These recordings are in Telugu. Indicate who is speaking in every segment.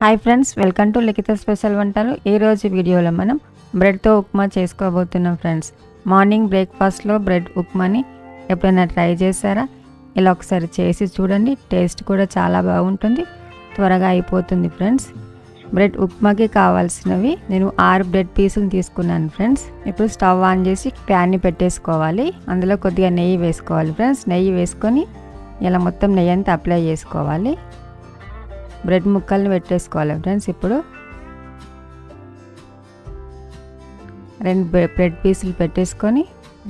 Speaker 1: Hi friends, welcome to Likhitha special వంటలు. ఈరోజు వీడియోలో మనం బ్రెడ్తో ఉప్మా చేసుకోబోతున్నాం ఫ్రెండ్స్. మార్నింగ్ బ్రేక్ఫాస్ట్లో బ్రెడ్ ఉప్మాని ఎప్పుడైనా ట్రై చేశారా? ఇలా ఒకసారి చేసి చూడండి. టేస్ట్ కూడా చాలా బాగుంటుంది, త్వరగా అయిపోతుంది ఫ్రెండ్స్. బ్రెడ్ ఉప్మాకి కావాల్సినవి నేను 6 బ్రెడ్ పీసులు తీసుకున్నాను ఫ్రెండ్స్. ఇప్పుడు స్టవ్ ఆన్ చేసి ప్యాన్ని పెట్టేసుకోవాలి. అందులో కొద్దిగా నెయ్యి వేసుకోవాలి ఫ్రెండ్స్. నెయ్యి వేసుకొని ఇలా మొత్తం నెయ్యి అంతా అప్లై చేసుకోవాలి. బ్రెడ్ ముక్కల్ని పెట్టేసుకోవాలి ఫ్రెండ్స్. ఇప్పుడు 2 బ్రెడ్ పీసులు పెట్టేసుకొని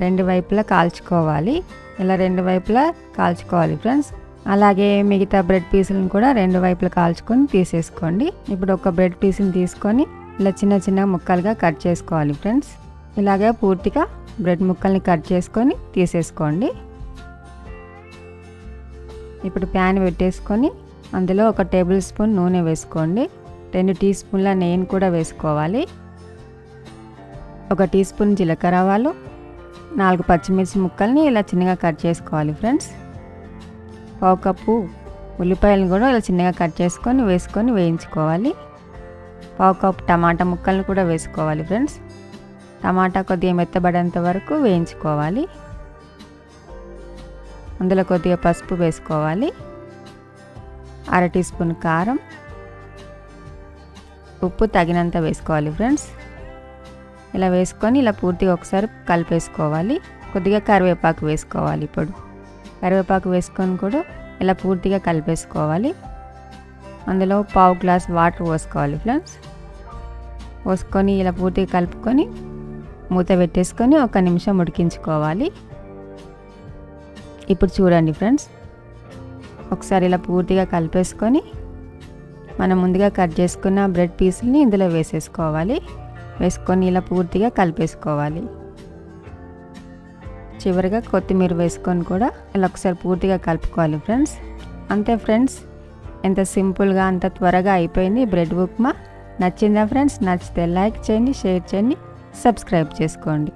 Speaker 1: 2 వైపులా కాల్చుకోవాలి. ఇలా 2 వైపులా కాల్చుకోవాలి ఫ్రెండ్స్. అలాగే మిగతా బ్రెడ్ పీసులను కూడా 2 వైపులా కాల్చుకొని తీసేసుకోండి. ఇప్పుడు ఒక బ్రెడ్ పీసుని తీసుకొని ఇలా చిన్న చిన్న ముక్కలుగా కట్ చేసుకోవాలి ఫ్రెండ్స్. ఇలాగే పూర్తిగా బ్రెడ్ ముక్కల్ని కట్ చేసుకొని తీసేసుకోండి. ఇప్పుడు ప్యాన్ పెట్టేసుకొని అందులో 1 టేబుల్ స్పూన్ నూనె వేసుకోండి. 2 టీ స్పూన్ల నెయ్యిని కూడా వేసుకోవాలి. 1 టీ స్పూన్ జీలకర్ర ఆవాలు, 4 పచ్చిమిర్చి ముక్కల్ని ఇలా చిన్నగా కట్ చేసుకోవాలి ఫ్రెండ్స్. 1/2 కప్పు ఉల్లిపాయలను కూడా ఇలా చిన్నగా కట్ చేసుకొని వేసుకొని వేయించుకోవాలి. 1/2 కప్పు టమాటా ముక్కల్ని కూడా వేసుకోవాలి ఫ్రెండ్స్. టమాటా కొద్దిగా మెత్తబడేంత వరకు వేయించుకోవాలి. అందులో కొద్దిగా పసుపు వేసుకోవాలి. 1/2 టీ స్పూన్ కారం, ఉప్పు తగినంత వేసుకోవాలి ఫ్రెండ్స్. ఇలా వేసుకొని ఇలా పూర్తిగా ఒకసారి కలిపేసుకోవాలి. కొద్దిగా కరివేపాకు వేసుకోవాలి. ఇప్పుడు కరివేపాకు వేసుకొని కూడా ఇలా పూర్తిగా కలిపేసుకోవాలి. అందులో 1/2 గ్లాస్ వాటర్ పోసుకోవాలి ఫ్రెండ్స్. పోసుకొని ఇలా పూర్తిగా కలుపుకొని మూత పెట్టేసుకొని 1 నిమిషం ఉడికించుకోవాలి. ఇప్పుడు చూడండి ఫ్రెండ్స్, ఒకసారి ఇలా పూర్తిగా కలిపేసుకొని మనం ముందుగా కట్ చేసుకున్న బ్రెడ్ పీసుల్ని ఇందులో వేసేసుకోవాలి. వేసుకొని ఇలా పూర్తిగా కలిపేసుకోవాలి. చివరిగా కొత్తిమీర వేసుకొని కూడా ఇలా ఒకసారి పూర్తిగా కలుపుకోవాలి ఫ్రెండ్స్. అంతే ఫ్రెండ్స్, ఎంత సింపుల్గా అంత త్వరగా అయిపోయింది బ్రెడ్ ఉప్మా. నచ్చిందా ఫ్రెండ్స్? నచ్చితే లైక్ చేయండి, షేర్ చేయండి, సబ్స్క్రైబ్ చేసుకోండి.